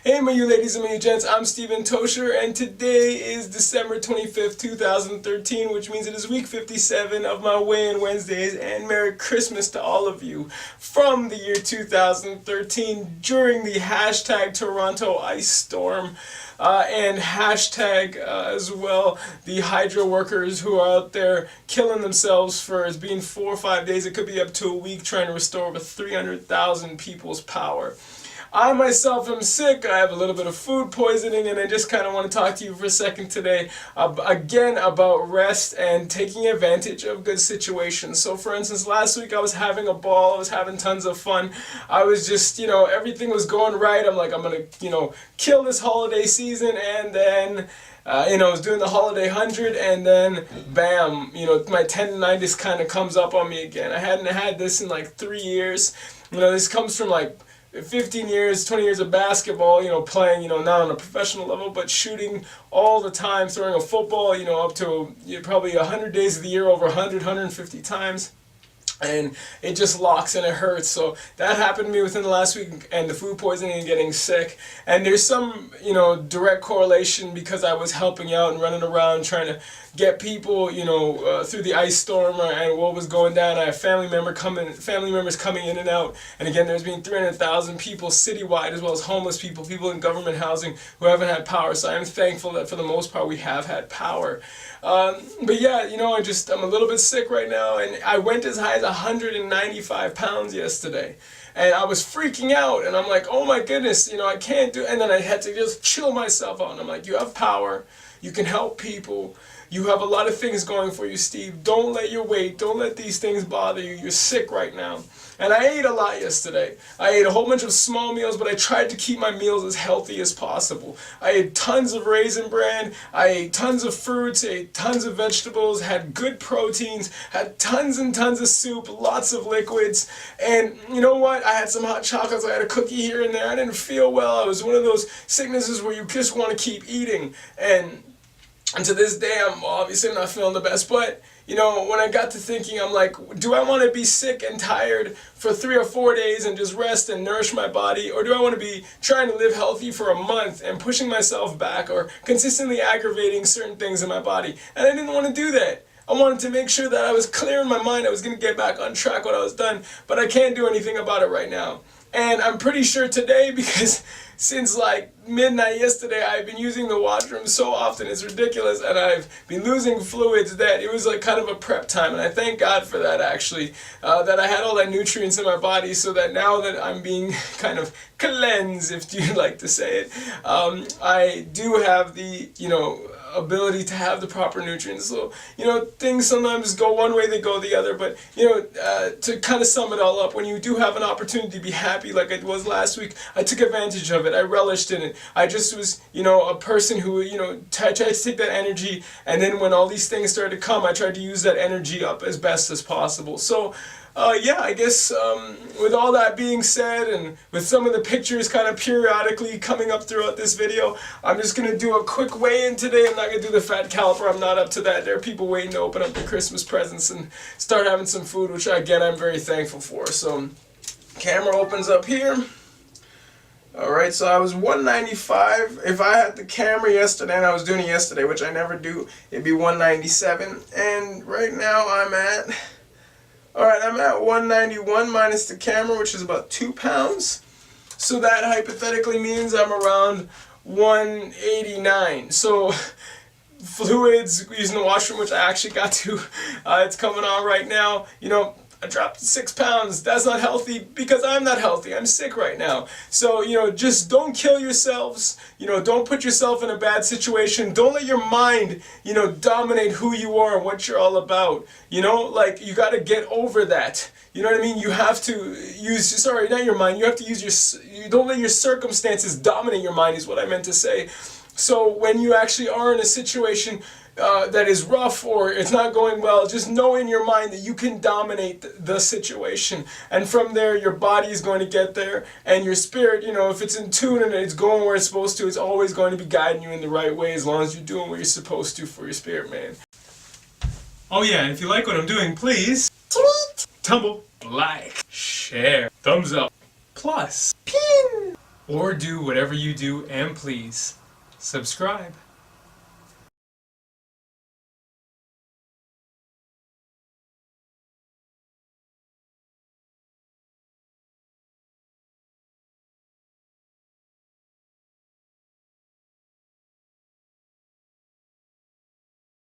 Hey my you ladies and my you gents, I'm Steven Tosher and today is December 25th, 2013, which means it is week 57 of my Weigh-In Wednesdays, and Merry Christmas to all of you from the year 2013 during the hashtag Toronto ice storm and hashtag as well the hydro workers who are out there killing themselves for it's been 4 or 5 days, it could be up to a week, trying to restore over 300,000 people's power. I myself am sick, I have a little bit of food poisoning, and I just kind of want to talk to you for a second today again about rest and taking advantage of good situations. So for instance, last week I was having a ball, I was having tons of fun, I was just, everything was going right. I'm like, I'm going to, kill this holiday season, and then I was doing the holiday 100, and then bam, my tendonitis kind of comes up on me again. I hadn't had this in like 3 years. This comes from like 15 years, 20 years of basketball, playing, not on a professional level, but shooting all the time, throwing a football, up to probably 100 days of the year, over 100, 150 times. And it just locks and it hurts. So that happened to me within the last week, and the food poisoning and getting sick. And there's some, direct correlation because I was helping out and running around trying to get people, through the ice storm and what was going down. I have family members coming in and out. And again, there's been 300,000 people citywide, as well as homeless people, people in government housing who haven't had power. So I'm thankful that for the most part we have had power. But yeah, I'm a little bit sick right now, and I went as high as 195 pounds yesterday. And I was freaking out, and I'm like, oh my goodness, I can't do it. And then I had to just chill myself out. And I'm like, you have power, you can help people, you have a lot of things going for you, Steve. Don't let your weight, don't let these things bother you. You're sick right now. And I ate a lot yesterday. I ate a whole bunch of small meals, but I tried to keep my meals as healthy as possible. I ate tons of Raisin Bran, I ate tons of fruits, I ate tons of vegetables, had good proteins, had tons and tons of soup, lots of liquids. And you know what? I had some hot chocolates, I had a cookie here and there. I didn't feel well. I was one of those sicknesses where you just want to keep eating. And to this day, I'm obviously not feeling the best, but when I got to thinking, I'm like, do I want to be sick and tired for 3 or 4 days and just rest and nourish my body? Or do I want to be trying to live healthy for a month and pushing myself back or consistently aggravating certain things in my body? And I didn't want to do that. I wanted to make sure that I was clear in my mind. I was going to get back on track when I was done, but I can't do anything about it right now. And I'm pretty sure today, because since like midnight yesterday, I've been using the washroom so often, it's ridiculous, and I've been losing fluids that it was like kind of a prep time, and I thank God for that actually, that I had all that nutrients in my body, so that now that I'm being kind of cleansed, if you'd like to say it, I do have the, ability to have the proper nutrients. So, things sometimes go one way, they go the other, but, to kind of sum it all up, when you do have an opportunity to be happy like I was last week, I took advantage of it. I relished in it. I just was, a person who, tried to take that energy, and then when all these things started to come, I tried to use that energy up as best as possible. So, yeah, I guess with all that being said, and with some of the pictures kind of periodically coming up throughout this video, I'm just going to do a quick weigh-in today. I'm not going to do the fat caliper. I'm not up to that. There are people waiting to open up their Christmas presents and start having some food, which again, I'm very thankful for. So, camera opens up here. Alright, so I was 195. If I had the camera yesterday, and I was doing it yesterday, which I never do, it'd be 197. And right now I'm at 191 minus the camera, which is about 2 pounds. So that hypothetically means I'm around 189. So fluids, using the washroom, which I actually got to, it's coming on right now. I dropped 6 pounds. That's not healthy because I'm not healthy. I'm sick right now. So, just don't kill yourselves. Don't put yourself in a bad situation. Don't let your mind, dominate who you are and what you're all about. You got to get over that. You know what I mean? You have to use, sorry, not your mind. You have to use you don't let your circumstances dominate your mind is what I meant to say. So when you actually are in a situation that is rough or it's not going well, just know in your mind that you can dominate the situation, and from there your body is going to get there, and your spirit, if it's in tune and it's going where it's supposed to, it's always going to be guiding you in the right way as long as you're doing what you're supposed to for your spirit, man. Oh yeah, and if you like what I'm doing, please tweet, tumble, like, share, thumbs up, plus, pin. or do whatever you do, and please subscribe.